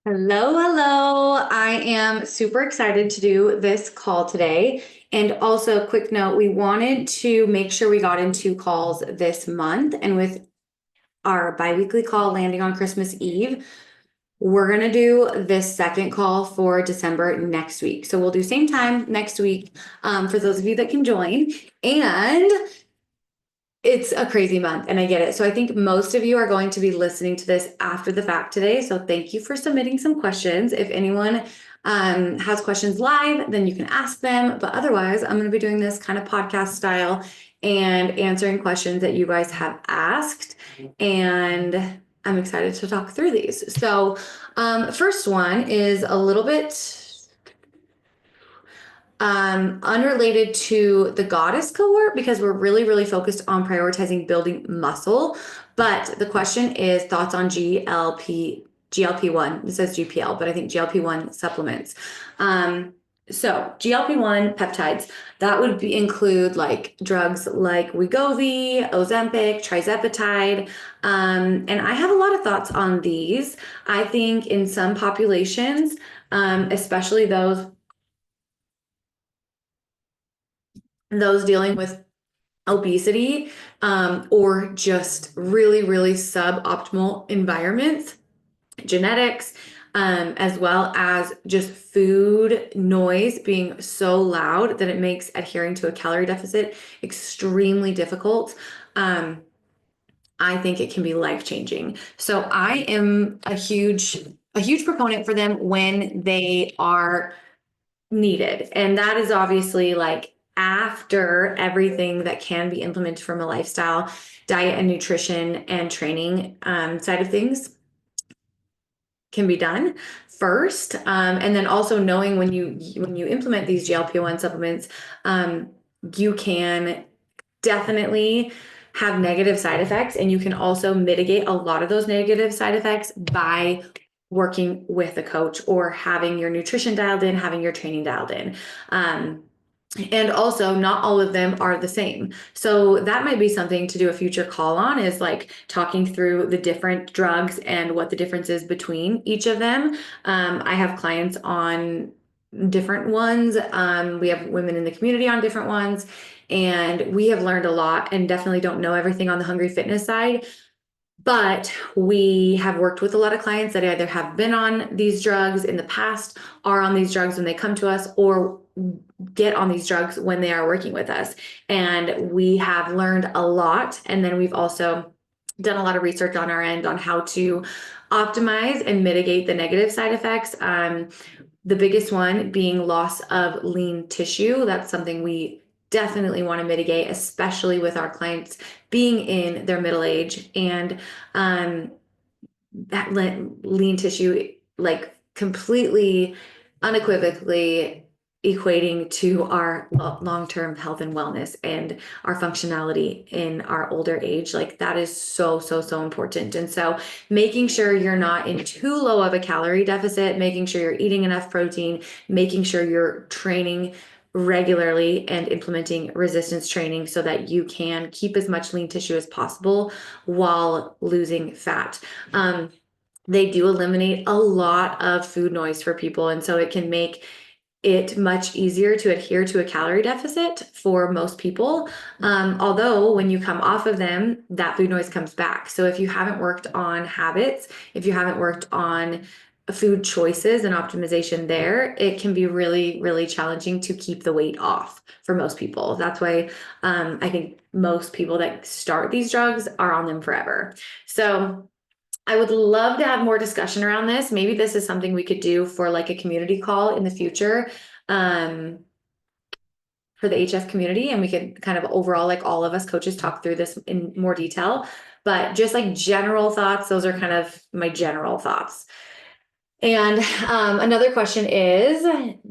Hello, hello. I am super excited to do this call today. And also, quick note, we wanted to make sure we got in two calls this month. And with our biweekly call landing on Christmas Eve, we're going to do this second call for December next week. So we'll do same time next week for those of you that can join. And it's a crazy month, and I get it. So I think most of you are going to be listening to this after the fact today. So thank you for submitting some questions. If anyone has questions live, then you can ask them. But otherwise, I'm going to be doing this kind of podcast style and answering questions that you guys have asked. And I'm excited to talk through these. So, first one is a little bit unrelated to the goddess cohort because we're really focused on prioritizing building muscle. But the question is thoughts on GLP-1. It says GPL, but I think GLP-1 supplements. So GLP-1 peptides, that would include like drugs like Wegovy, Ozempic, trizepatide. And I have a lot of thoughts on these. I think in some populations, especially those dealing with obesity or just really suboptimal environments, genetics, as well as just food noise being so loud that it makes adhering to a calorie deficit extremely difficult. I think it can be life changing. So I am a huge proponent for them when they are needed. And that is obviously like after everything that can be implemented from a lifestyle, diet and nutrition and training side of things can be done first. And then also knowing when you implement these GLP-1 supplements, you can definitely have negative side effects, and you can also mitigate a lot of those negative side effects by working with a coach or having your nutrition dialed in, having your training dialed in. And also, not all of them are the same. So that might be something to do a future call on, is like talking through the different drugs and what the difference is between each of them. I have clients on different ones. We have women in the community on different ones, and we have learned a lot and definitely don't know everything on the Hungry Fitness side. But we have worked with a lot of clients that either have been on these drugs in the past, are on these drugs when they come to us, or get on these drugs when they are working with us. And we have learned a lot. And then we've also done a lot of research on our end on how to optimize and mitigate the negative side effects. The biggest one being loss of lean tissue. That's something we definitely want to mitigate, especially with our clients being in their middle age, and that lean tissue, like completely unequivocally equating to our long-term health and wellness and our functionality in our older age. Like that is so important. And so making sure you're not in too low of a calorie deficit, making sure you're eating enough protein, making sure you're training regularly and implementing resistance training so that you can keep as much lean tissue as possible while losing fat. They do eliminate a lot of food noise for people, and so it can make it much easier to adhere to a calorie deficit for most people. Although when you come off of them, that food noise comes back. So if you haven't worked on habits, if you haven't worked on food choices and optimization there, it can be really challenging to keep the weight off for most people. That's why I think most people that start these drugs are on them forever. So I would love to have more discussion around this. Maybe this is something we could do for like a community call in the future, um, for the HF community, and we could kind of overall, like all of us coaches, talk through this in more detail. But just like general thoughts, those are kind of my general thoughts. And another question is,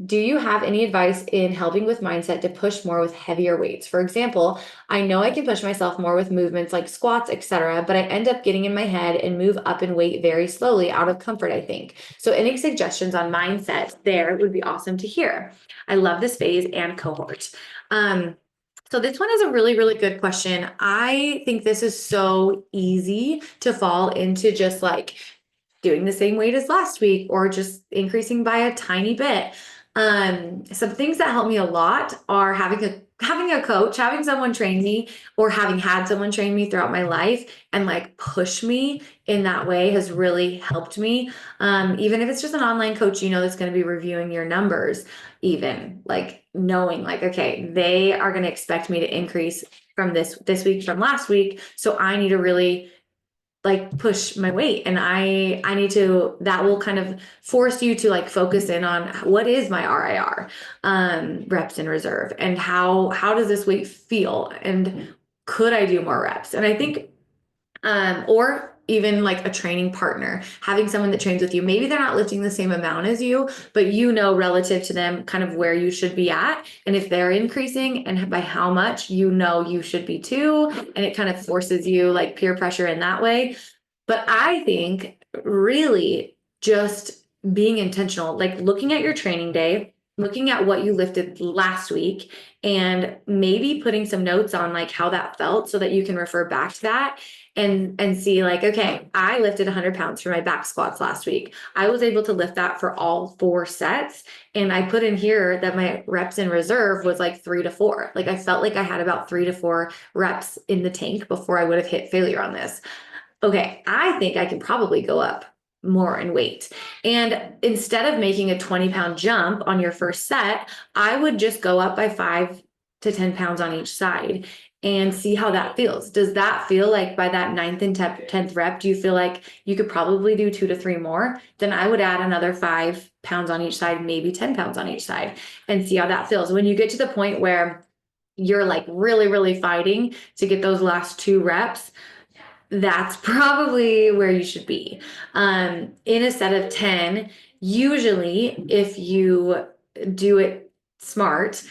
do you have any advice in helping with mindset to push more with heavier weights? For example, I know I can push myself more with movements like squats, etc., but I end up getting in my head and move up in weight very slowly out of comfort, I think. So any suggestions on mindset there would be awesome to hear. I love this phase and cohort. So this one is a really good question. I think this is so easy to fall into, just like doing the same weight as last week or just increasing by a tiny bit. Some things that help me a lot are having a coach, having someone train me, or having had someone train me throughout my life and like push me in that way has really helped me. Even if it's just an online coach, that's going to be reviewing your numbers, even like knowing like, okay, they are going to expect me to increase from this week from last week. So I need to really like push my weight, and I need to, that will kind of force you to like focus in on what is my RIR, reps in reserve, and how does this weight feel, and could I do more reps? And I think or even like a training partner, having someone that trains with you. Maybe they're not lifting the same amount as you, but relative to them kind of where you should be at. And if they're increasing and by how much, you should be too. And it kind of forces you like peer pressure in that way. But I think really just being intentional, like looking at your training day, looking at what you lifted last week, and maybe putting some notes on like how that felt so that you can refer back to that and see like, okay, I lifted 100 pounds for my back squats last week. I was able to lift that for all 4 sets. And I put in here that my reps in reserve was like 3 to 4. Like I felt like I had about 3 to 4 reps in the tank before I would have hit failure on this. Okay, I think I can probably go up more in weight. And instead of making a 20-pound jump on your first set, I would just go up by 5 to 10 pounds on each side and see how that feels. Does that feel like by that 9th and 10th rep, do you feel like you could probably do 2 to 3 more? Then I would add another 5 pounds on each side, maybe 10 pounds on each side, and see how that feels. When you get to the point where you're like really, really fighting to get those last 2 reps, that's probably where you should be. In a set of 10, usually if you do it smart,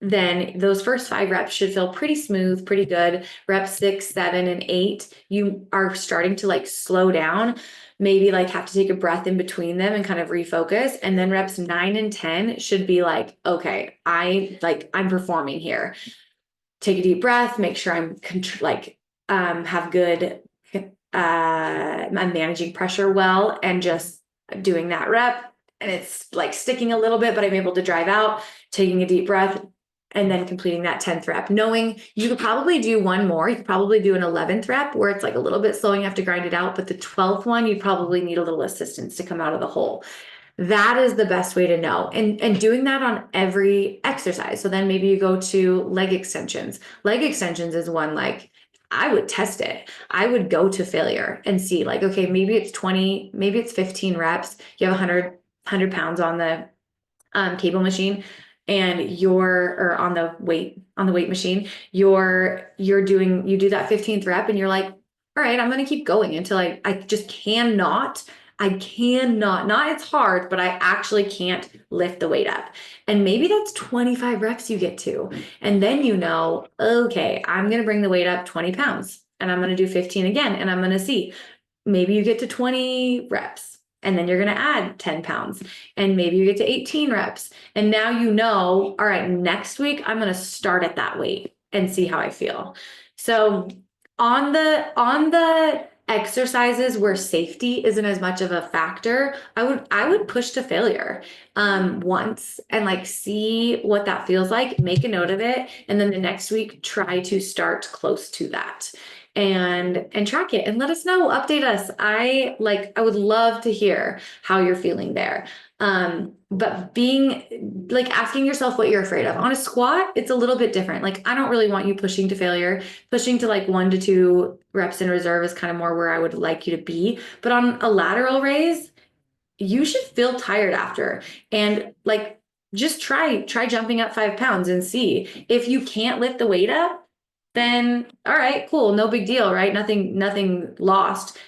then those first 5 reps should feel pretty smooth, pretty good. Reps 6, 7, and 8, you are starting to like slow down, maybe like have to take a breath in between them and kind of refocus. And then reps 9 and 10 should be like, okay, I'm performing here. Take a deep breath, make sure I'm have good, I'm managing pressure well, and just doing that rep, and it's like sticking a little bit, but I'm able to drive out, taking a deep breath, and then completing that 10th rep, knowing you could probably do one more. You could probably do an 11th rep where it's like a little bit slow and you have to grind it out, but the 12th one, you'd probably need a little assistance to come out of the hole. That is the best way to know. And doing that on every exercise. So then maybe you go to leg extensions. Leg extensions is one like I would test it. I would go to failure and see like, okay, maybe it's 20, maybe it's 15 reps. You have 100 pounds on the cable machine, and or on the weight machine, you do that 15th rep and you're like, all right, I'm going to keep going until I just cannot, not it's hard, but I actually can't lift the weight up. And maybe that's 25 reps you get to. And then okay, I'm going to bring the weight up 20 pounds and I'm going to do 15 again. And I'm going to see, maybe you get to 20 reps and then you're going to add 10 pounds and maybe you get to 18 reps. And now all right, next week, I'm going to start at that weight and see how I feel. So on the exercises where safety isn't as much of a factor, I would push to failure once and like see what that feels like, make a note of it, and then the next week try to start close to that and track it and let us know, update us. I would love to hear how you're feeling there. But being like asking yourself what you're afraid of. On a squat, it's a little bit different. Like I don't really want you pushing to failure. Pushing to like 1 to 2 reps in reserve is kind of more where I would like you to be. But on a lateral raise, you should feel tired after. And like just try jumping up 5 pounds and see. If you can't lift the weight up, then all right, cool, no big deal, right? Nothing lost.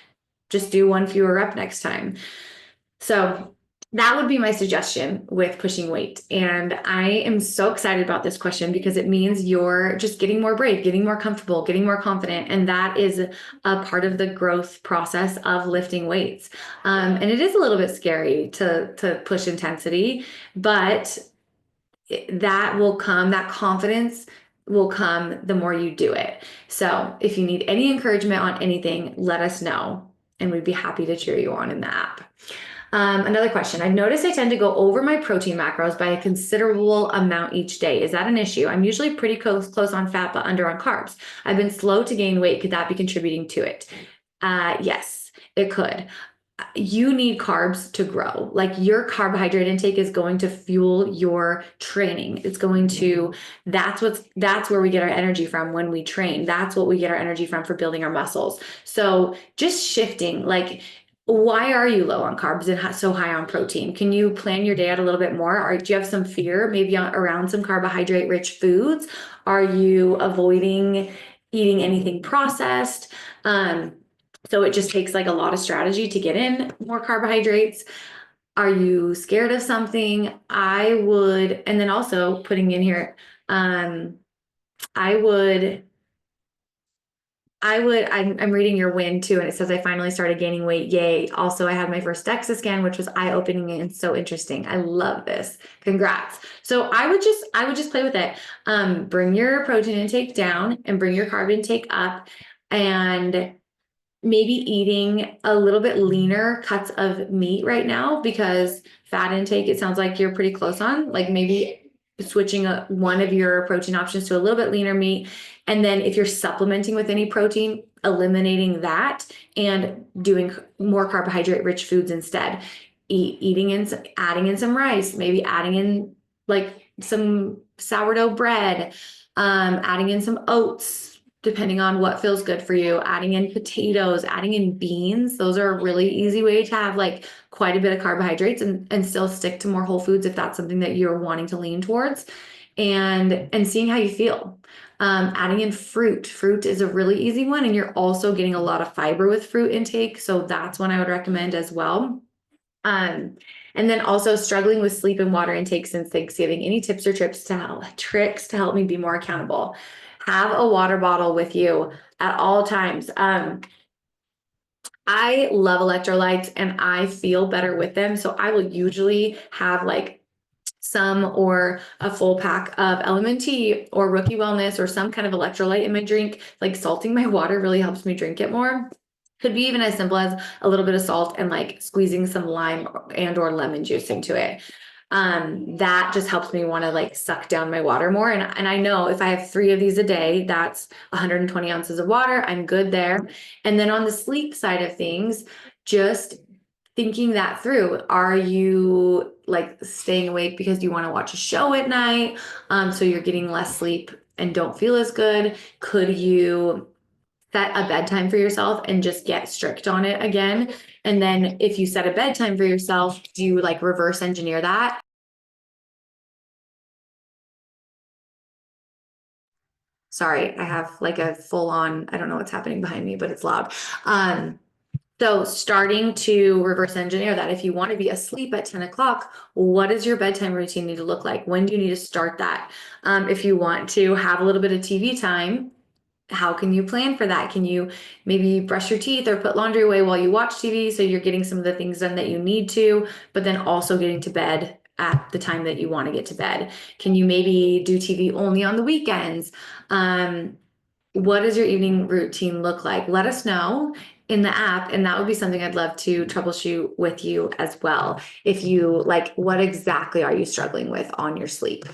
Just do 1 fewer rep next time. So that would be my suggestion with pushing weight. And I am so excited about this question because it means you're just getting more brave, getting more comfortable, getting more confident. And that is a part of the growth process of lifting weights. And it is a little bit scary to push intensity, but that confidence will come the more you do it. So if you need any encouragement on anything, let us know. and we'd be happy to cheer you on in the app. Another question. I've noticed I tend to go over my protein macros by a considerable amount each day. Is that an issue? I'm usually pretty close on fat, but under on carbs. I've been slow to gain weight. Could that be contributing to it? Yes, it could. You need carbs to grow. Like your carbohydrate intake is going to fuel your training. That's where we get our energy from when we train. That's what we get our energy from for building our muscles. So just shifting, like, why are you low on carbs and so high on protein? Can you plan your day out a little bit more? Or do you have some fear maybe around some carbohydrate rich foods? Are you avoiding eating anything processed? So it just takes like a lot of strategy to get in more carbohydrates. Are you scared of something? And then also putting in here, I would I'm reading your win too, and it says I finally started gaining weight. Yay. Also, I had my first DEXA scan, which was eye-opening and so interesting. I love this. Congrats. So I would just play with it. Bring your protein intake down and bring your carb intake up, and maybe eating a little bit leaner cuts of meat right now, because fat intake, it sounds like you're pretty close on, like maybe switching one of your protein options to a little bit leaner meat. And then if you're supplementing with any protein, eliminating that and doing more carbohydrate rich foods instead. Adding in some rice, maybe adding in like some sourdough bread, adding in some oats, depending on what feels good for you, adding in potatoes, adding in beans. Those are a really easy way to have like quite a bit of carbohydrates and still stick to more whole foods if that's something that you're wanting to lean towards, and seeing how you feel. Adding in fruit. Fruit is a really easy one, and you're also getting a lot of fiber with fruit intake. So that's one I would recommend as well. And then also struggling with sleep and water intake since Thanksgiving. Any tips or tricks to help me be more accountable? Have a water bottle with you at all times. I love electrolytes and I feel better with them. So I will usually have like some or a full pack of LMNT or Rookie Wellness or some kind of electrolyte in my drink. Like salting my water really helps me drink it more. Could be even as simple as a little bit of salt and like squeezing some lime and or lemon juice into it. That just helps me want to like suck down my water more. And I know if I have 3 of these a day, that's 120 ounces of water. I'm good there. And then on the sleep side of things, just thinking that through. Are you like staying awake because you want to watch a show at night? So you're getting less sleep and don't feel as good. Could you set a bedtime for yourself and just get strict on it again? And then if you set a bedtime for yourself, do you like reverse engineer that? Sorry, I have like a full on, I don't know what's happening behind me, but it's loud. So starting to reverse engineer that. If you want to be asleep at 10 o'clock, what does your bedtime routine need to look like? When do you need to start that? If you want to have a little bit of TV time, how can you plan for that? Can you maybe brush your teeth or put laundry away while you watch TV so you're getting some of the things done that you need to, but then also getting to bed at the time that you want to get to bed? Can you maybe do TV only on the weekends? What does your evening routine look like? Let us know in the app, and that would be something I'd love to troubleshoot with you as well. If you like, what exactly are you struggling with on your sleep?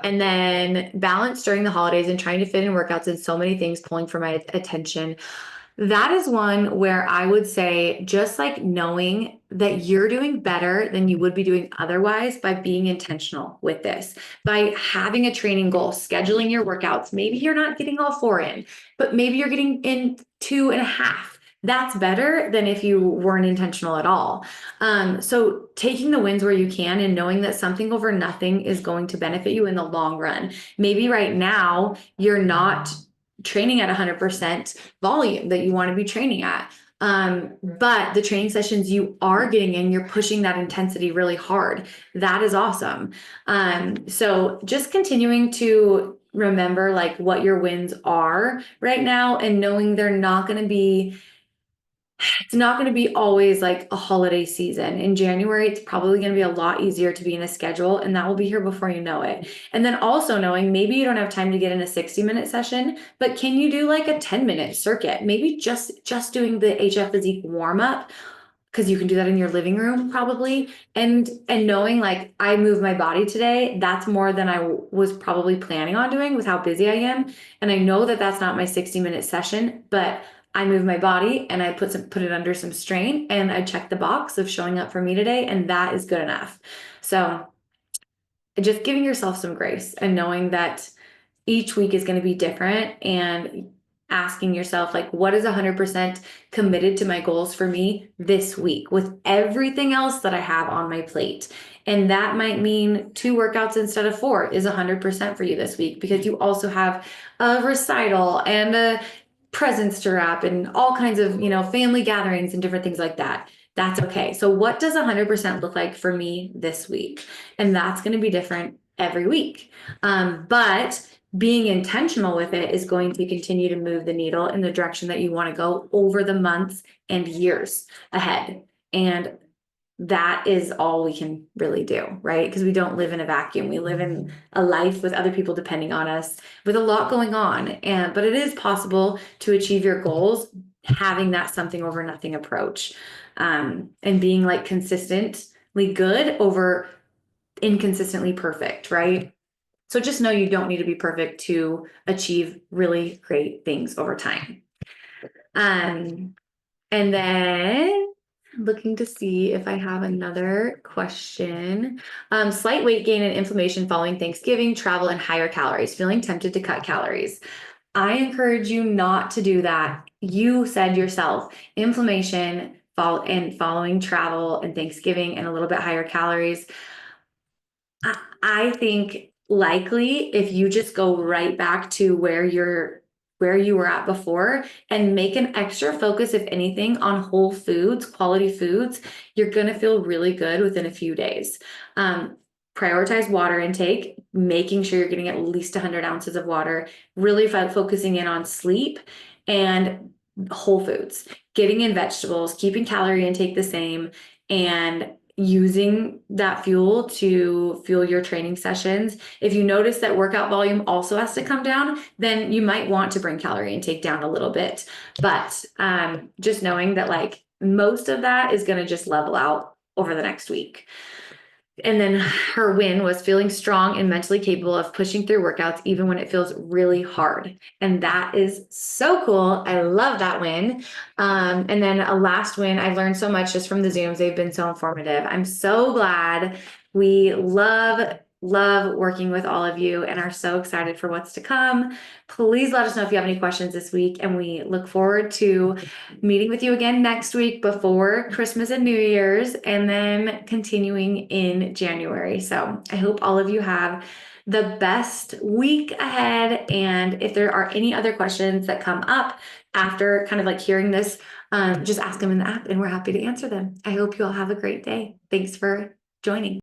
And then balance during the holidays and trying to fit in workouts and so many things pulling for my attention. That is one where I would say just like knowing that you're doing better than you would be doing otherwise by being intentional with this, by having a training goal, scheduling your workouts. Maybe you're not getting all 4 in, but maybe you're getting in 2.5. That's better than if you weren't intentional at all. So taking the wins where you can and knowing that something over nothing is going to benefit you in the long run. Maybe right now you're not training at 100% volume that you want to be training at. But the training sessions you are getting in, you're pushing that intensity really hard. That is awesome. So just continuing to remember like what your wins are right now and knowing they're not going to be It's not going to be always like a holiday season. In January, it's probably going to be a lot easier to be in a schedule, and that will be here before you know it. And then also knowing maybe you don't have time to get in a 60-minute session, but can you do like a 10-minute circuit? Maybe just doing the HF Physique warm up, because you can do that in your living room probably, and knowing like I moved my body today, that's more than I was probably planning on doing with how busy I am, and I know that that's not my 60-minute session, but I moved my body and I put it under some strain, and I checked the box of showing up for me today, and that is good enough. So just giving yourself some grace and knowing that each week is going to be different, and asking yourself like, what is 100% committed to my goals for me this week with everything else that I have on my plate. And that might mean 2 workouts instead of 4 is 100% for you this week, because you also have a recital and a presents to wrap and all kinds of, family gatherings and different things like that. That's okay. So what does 100% look like for me this week? And that's going to be different every week. But being intentional with it is going to continue to move the needle in the direction that you want to go over the months and years ahead. And that is all we can really do, right? Because we don't live in a vacuum. We live in a life with other people depending on us, with a lot going on. But it is possible to achieve your goals having that something over nothing approach, and being like consistently good over inconsistently perfect, right? So just know you don't need to be perfect to achieve really great things over time. And then looking to see if I have another question. Slight weight gain and inflammation following Thanksgiving, travel, and higher calories. Feeling tempted to cut calories. I encourage you not to do that. You said yourself, inflammation following travel and Thanksgiving and a little bit higher calories. I think likely if you just go right back to where you were at before and make an extra focus, if anything, on whole foods, quality foods, you're going to feel really good within a few days. Prioritize water intake, making sure you're getting at least 100 ounces of water, really focusing in on sleep and whole foods, getting in vegetables, keeping calorie intake the same, and using that fuel to fuel your training sessions. If you notice that workout volume also has to come down, then you might want to bring calorie intake down a little bit. But just knowing that like most of that is going to just level out over the next week. And then her win was feeling strong and mentally capable of pushing through workouts even when it feels really hard. And that is so cool. I love that win. And then a last win, I learned so much just from the Zooms. They've been so informative. I'm so glad. We love working with all of you and are so excited for what's to come. Please let us know if you have any questions this week, and we look forward to meeting with you again next week before Christmas and New Year's, and then continuing in January. So I hope all of you have the best week ahead. And if there are any other questions that come up after kind of like hearing this, just ask them in the app and we're happy to answer them. I hope you all have a great day. Thanks for joining.